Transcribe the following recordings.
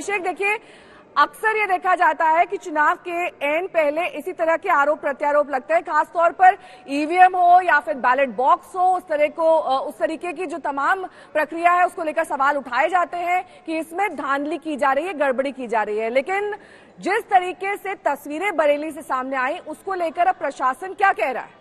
अभिषेक, देखिए अक्सर ये देखा जाता है कि चुनाव के एंड पहले इसी तरह के आरोप प्रत्यारोप लगते हैं, खासतौर पर ईवीएम हो या फिर बैलेट बॉक्स हो, उस तरीके की जो तमाम प्रक्रिया है उसको लेकर सवाल उठाए जाते हैं कि इसमें धांधली की जा रही है, गड़बड़ी की जा रही है। लेकिन जिस तरीके से तस्वीरें बरेली से सामने आई उसको लेकर अब प्रशासन क्या कह रहा है?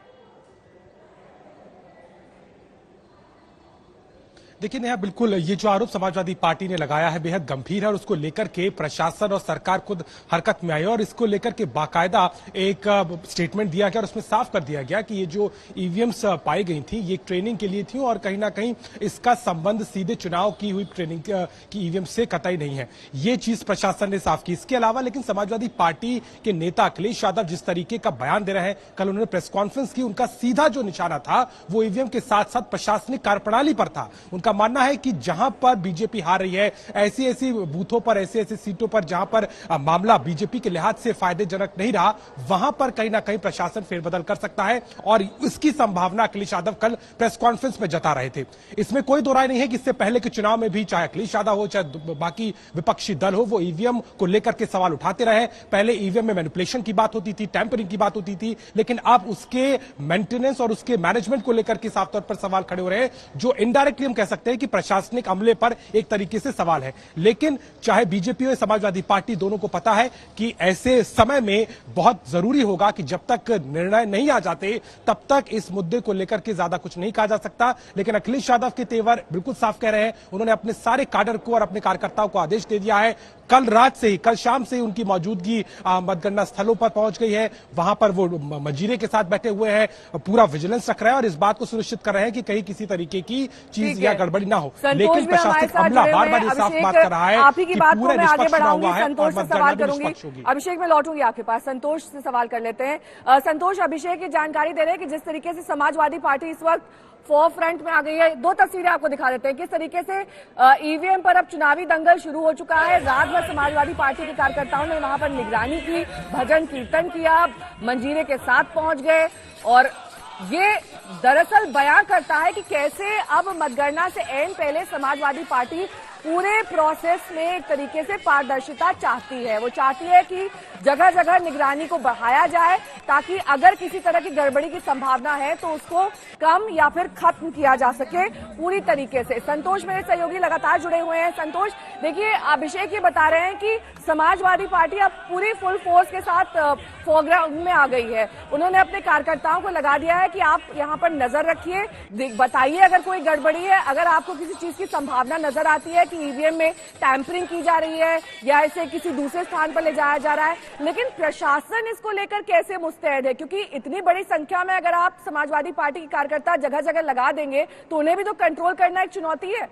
देखिए नेहा, बिल्कुल ये जो आरोप समाजवादी पार्टी ने लगाया है बेहद गंभीर है और उसको लेकर के प्रशासन और सरकार खुद हरकत में आई और इसको लेकर के बाकायदा एक स्टेटमेंट दिया गया और उसमें साफ कर दिया गया कि ये जो ईवीएम्स पाई गई थी ये ट्रेनिंग के लिए थी और कहीं ना कहीं इसका संबंध सीधे चुनाव की हुई ट्रेनिंग की ईवीएम से कतई नहीं है। ये चीज प्रशासन ने साफ की। इसके अलावा लेकिन समाजवादी पार्टी के नेता अखिलेश यादव जिस तरीके का बयान दे रहे हैं, कल उन्होंने प्रेस कॉन्फ्रेंस की, उनका सीधा जो निशाना था वो ईवीएम के साथ साथ प्रशासनिक कार्यप्रणाली पर था। उनका मानना है कि जहां पर बीजेपी हार रही है, ऐसी ऐसी बूथों पर, ऐसी ऐसी सीटों पर जहां पर मामला बीजेपी के लिहाज से फायदेजनक नहीं रहा, वहां पर कहीं ना कहीं प्रशासन फेरबदल कर सकता है और इसकी संभावना अखिलेश यादव कल प्रेस कॉन्फ्रेंस में जता रहे थे। इसमें कोई दो राय नहीं है कि इससे पहले के चुनाव में भी चाहे अखिलेश यादव हो चाहे बाकी विपक्षी दल हो, वो ईवीएम को लेकर के सवाल उठाते रहे। पहले ईवीएम में मैनिपुलेशन की बात होती थी, टैंपरिंग की बात होती थी, लेकिन अब उसके मेंटेनेंस और उसके मैनेजमेंट को लेकर के साफ तौर पर सवाल खड़े हो रहे हैं, जो इनडायरेक्टली हम कह सकते हैं कि प्रशासनिक अमले पर एक तरीके से सवाल है। लेकिन चाहे बीजेपी हो समाजवादी पार्टी, दोनों को पता है कि ऐसे समय में बहुत जरूरी होगा कि जब तक निर्णय नहीं आ जाते तब तक इस मुद्दे को लेकर के ज्यादा कुछ नहीं कहा जा सकता। लेकिन अखिलेश यादव के तेवर बिल्कुल साफ कह रहे हैं। उन्होंने अपने सारे काडर को और अपने कार्यकर्ताओं को आदेश दे दिया है। कल रात से ही, कल शाम से ही उनकी मौजूदगी मतगणना स्थलों पर पहुंच गई है। वहां पर वो मंजीरे के साथ बैठे हुए हैं, पूरा विजिलेंस रख रहे हैं और इस बात को सुनिश्चित कर रहे हैं कि कहीं किसी तरीके की चीज या गड़बड़ी ना हो। लेकिन प्रशासनिक अमला बार बार ये साफ बात कर रहा है आप ही की बात को मैं आगे बढ़ाऊंगी, संतोष से सवाल करूंगी। होगी। अभिषेक, मैं लौटूंगी आपके पास, संतोष से सवाल कर लेते हैं। संतोष, अभिषेक ये जानकारी दे रहे हैं कि जिस तरीके से समाजवादी पार्टी इस वक्त फोर फ्रंट में आ गई है, दो तस्वीरें आपको दिखा देते हैं किस तरीके से ईवीएम पर अब चुनावी दंगल शुरू हो चुका है। रात भर समाजवादी पार्टी के कार्यकर्ताओं ने वहां पर निगरानी की, भजन कीर्तन किया, मंजीरे के साथ पहुंच गए और ये दरअसल बयां करता है कि कैसे अब मतगणना से एंड पहले समाजवादी पार्टी पूरे प्रोसेस में एक तरीके से पारदर्शिता चाहती है। वो चाहती है कि जगह जगह निगरानी को बढ़ाया जाए ताकि अगर किसी तरह की गड़बड़ी की संभावना है तो उसको कम या फिर खत्म किया जा सके पूरी तरीके से। संतोष मेरे सहयोगी लगातार जुड़े हुए हैं। संतोष, देखिए अभिषेक ये बता रहे हैं कि समाजवादी पार्टी अब पूरी फुल फोर्स के साथ फोरग्राउंड में आ गई है। उन्होंने अपने कार्यकर्ताओं को लगा दिया है कि आप यहाँ पर नजर रखिए, बताइए अगर कोई गड़बड़ी है, अगर आपको किसी चीज की संभावना नजर आती है कि ईवीएम में टैंपरिंग की जा रही है या इसे किसी दूसरे स्थान पर ले जाया जा रहा है। लेकिन प्रशासन इसको लेकर कैसे मुस्तैद है? क्योंकि इतनी बड़ी संख्या में अगर आप समाजवादी पार्टी के कार्यकर्ता जगह जगह लगा देंगे तो उन्हें भी तो कंट्रोल करना एक चुनौती है।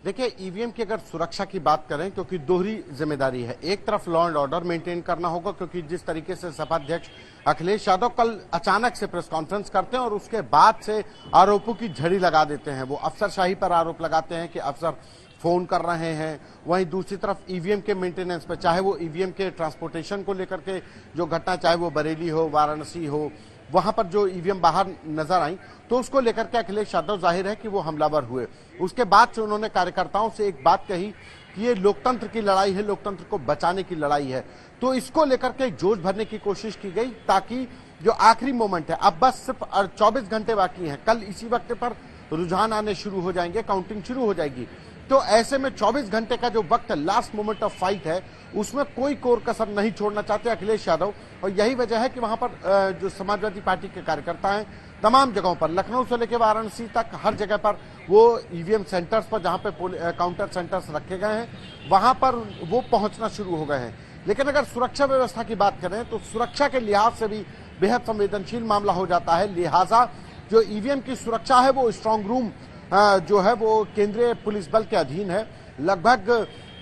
देखिए, ईवीएम की अगर सुरक्षा की बात करें, क्योंकि दोहरी जिम्मेदारी है। एक तरफ लॉ एंड ऑर्डर मेंटेन करना होगा, क्योंकि जिस तरीके से सपा अध्यक्ष अखिलेश यादव कल अचानक से प्रेस कॉन्फ्रेंस करते हैं और उसके बाद से आरोपों की झड़ी लगा देते हैं। वो अफसरशाही पर आरोप लगाते हैं कि अफसर फोन कर रहे हैं। वहीं दूसरी तरफ ईवीएम के मेंटेनेंस पर, चाहे वो ईवीएम के ट्रांसपोर्टेशन को लेकर के जो घटना, चाहे वो बरेली हो, वाराणसी हो, वहां पर जो ईवीएम बाहर नजर आई तो उसको लेकर के अखिलेश यादव जाहिर है कि वो हमलावर हुए। उसके बाद से उन्होंने कार्यकर्ताओं से एक बात कही कि ये लोकतंत्र की लड़ाई है, लोकतंत्र को बचाने की लड़ाई है। तो इसको लेकर के जोश भरने की कोशिश की गई ताकि जो आखिरी मोमेंट है, अब बस सिर्फ 24 घंटे बाकी हैं, कल इसी वक्त पर रुझान आने शुरू हो जाएंगे, काउंटिंग शुरू हो जाएगी। तो ऐसे में 24 घंटे का जो वक्त है, लास्ट मोमेंट ऑफ फाइट है, उसमें कोई कोर कसर नहीं छोड़ना चाहते अखिलेश यादव। और यही वजह है कि वहां पर जो समाजवादी पार्टी के कार्यकर्ता हैं, तमाम जगहों पर, लखनऊ से लेकर वाराणसी तक, हर जगह पर वो ईवीएम सेंटर्स पर, जहां पे काउंटर सेंटर्स रखे गए हैं, वहां पर वो पहुंचना शुरू हो गए हैं। लेकिन अगर सुरक्षा व्यवस्था की बात करें तो सुरक्षा के लिहाज से भी बेहद संवेदनशील मामला हो जाता है। लिहाजा जो ईवीएम की सुरक्षा है वो स्ट्रांग रूम जो है वो केंद्रीय पुलिस बल के अधीन है। लगभग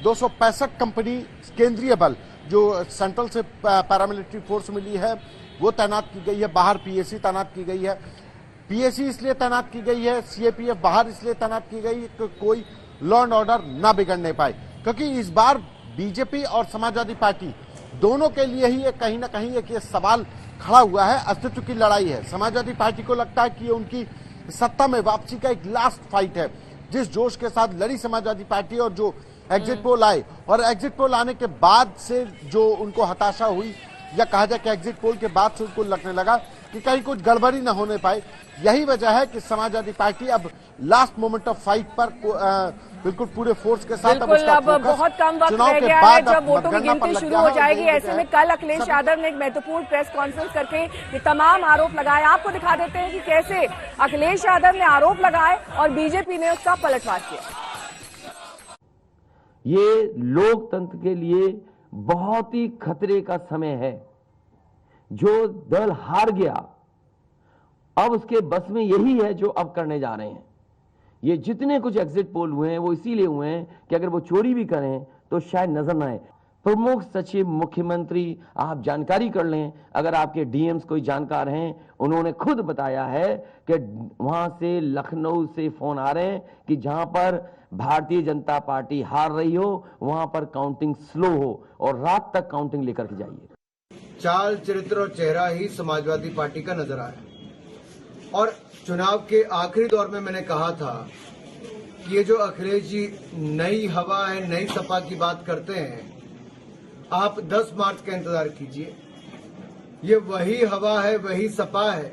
265 कंपनी केंद्रीय बल जो सेंट्रल से पैरामिलिट्री फोर्स मिली है वो तैनात की गई है। बाहर पीएसी तैनात की गई है। पीएसी इसलिए तैनात की गई है, सीएपीएफ बाहर इसलिए तैनात की गई कि कोई लॉ एंड ऑर्डर ना बिगड़ने पाए, क्योंकि इस बार बीजेपी और समाजवादी पार्टी दोनों के लिए ही कहीं ना कहीं एक ये सवाल खड़ा हुआ है, अस्तित्व की लड़ाई है। समाजवादी पार्टी को लगता है कि ये उनकी सत्ता में वापसी का एक लास्ट फाइट है। जिस जोश के साथ लड़ी समाजवादी पार्टी और जो एग्जिट पोल आए, और एग्जिट पोल आने के बाद से जो उनको हताशा हुई, या कहा जाए कि एग्जिट पोल के बाद से उनको लगने लगा कि कहीं कुछ गड़बड़ी न होने पाए। यही वजह है कि समाजवादी पार्टी अब लास्ट मोमेंट ऑफ फाइट पर बिल्कुल पूरे फोर्स के साथ बिल्कुल अब बहुत कम वक्त रह गया है जब वोटों की गिनती शुरू हो जाएगी। ऐसे में कल अखिलेश यादव ने एक महत्वपूर्ण प्रेस कॉन्फ्रेंस करके ये तमाम आरोप लगाए। आपको दिखा देते हैं कि कैसे अखिलेश यादव ने आरोप लगाए और बीजेपी ने उसका पलटवार किया। ये लोकतंत्र के लिए बहुत ही खतरे का समय है। जो दल हार गया, अब उसके बस में यही है जो अब करने जा रहे हैं। ये जितने कुछ एग्जिट पोल हुए हैं वो इसीलिए हुए हैं कि अगर वो चोरी भी करें तो शायद नजर ना आए। प्रमुख सचिव मुख्यमंत्री, आप जानकारी कर लें, अगर आपके डीएम्स कोई जानकार हैं, उन्होंने खुद बताया है कि वहां से लखनऊ से फोन आ रहे हैं कि जहां पर भारतीय जनता पार्टी हार रही हो वहां पर काउंटिंग स्लो हो और रात तक काउंटिंग लेकर के जाइए। चाल, चरित्र और चेहरा ही समाजवादी पार्टी का नजर आया। और चुनाव के आखिरी दौर में मैंने कहा था कि ये जो अखिलेश जी नई हवा है, नई सपा की बात करते हैं, आप 10 मार्च का इंतजार कीजिए। ये वही हवा है, वही सपा है।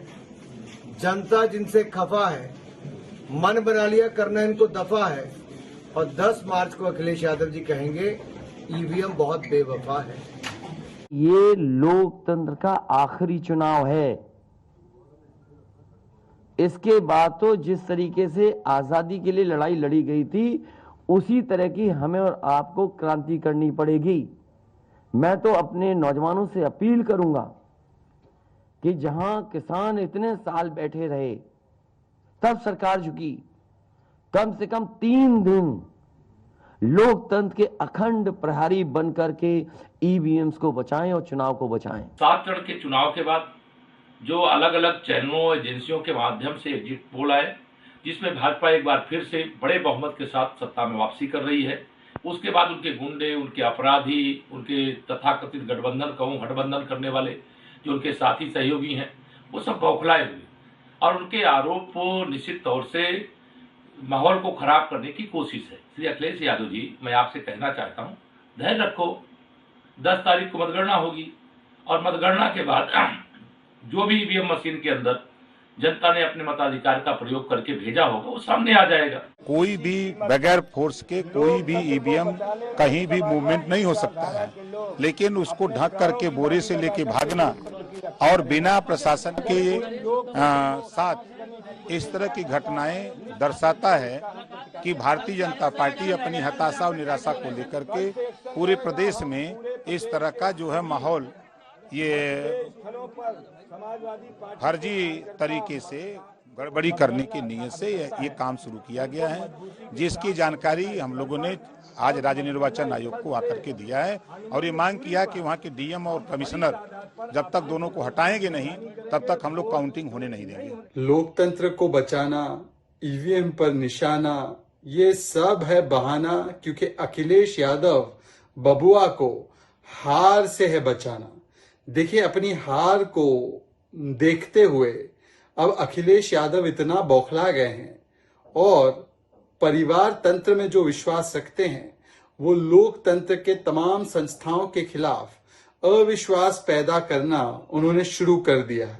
जनता जिनसे खफा है, मन बना लिया करना इनको दफा है, और 10 मार्च को अखिलेश यादव जी कहेंगे ईवीएम बहुत बेवफा है। ये लोकतंत्र का आखिरी चुनाव है। इसके बाद तो जिस तरीके से आजादी के लिए लड़ाई लड़ी गई थी उसी तरह की हमें और आपको क्रांति करनी पड़ेगी। मैं तो अपने नौजवानों से अपील करूंगा कि जहां किसान इतने साल बैठे रहे तब सरकार झुकी, कम से कम 3 दिन लोकतंत्र के अखंड प्रहरी बनकर के ईवीएम्स को बचाएं और चुनाव को बचाएं। 7 चरण के चुनाव के बाद जो अलग अलग चैनलों, एजेंसियों के माध्यम से एग्जिट पोल आए, जिसमें भाजपा एक बार फिर से बड़े बहुमत के साथ सत्ता में वापसी कर रही है, उसके बाद उनके गुंडे, उनके अपराधी, उनके तथाकथित गठबंधन कहूं हठबंधन करने वाले जो उनके साथी सहयोगी हैं, वो सब बौखलाए हुए और उनके आरोप निश्चित तौर से माहौल को खराब करने की कोशिश है। श्री अखिलेश यादव जी, मैं आपसे कहना चाहता हूं, धैर्य रखो। 10 तारीख को मतगणना होगी और मतगणना के बाद जो भी ईवीएम मशीन के अंदर जनता ने अपने मताधिकार का प्रयोग करके भेजा होगा वो सामने आ जाएगा। कोई भी बगैर फोर्स के कोई भी ईवीएम कहीं भी मूवमेंट नहीं हो सकता है, लेकिन उसको ढक करके बोरे से लेके भागना और बिना प्रशासन के साथ इस तरह की घटनाएं दर्शाता है कि भारतीय जनता पार्टी अपनी हताशा और निराशा को लेकर के पूरे प्रदेश में इस तरह का जो है माहौल, ये फर्जी तरीके से गड़बड़ी करने की नीयत से ये काम शुरू किया गया है, जिसकी जानकारी हम लोगों ने आज राज्य निर्वाचन आयोग को आकर के दिया है और ये मांग किया कि वहाँ के डीएम और कमिश्नर जब तक दोनों को हटाएंगे नहीं तब तक हम लोग काउंटिंग होने नहीं देंगे। लोकतंत्र को बचाना, ईवीएम पर निशाना, ये सब है बहाना, क्योंकि अखिलेश यादव बबुआ को हार से है बचाना। देखिए, अपनी हार को देखते हुए अब अखिलेश यादव इतना बौखला गए हैं और परिवार तंत्र में जो विश्वास रखते हैं वो लोकतंत्र के तमाम संस्थाओं के खिलाफ अविश्वास पैदा करना उन्होंने शुरू कर दिया है।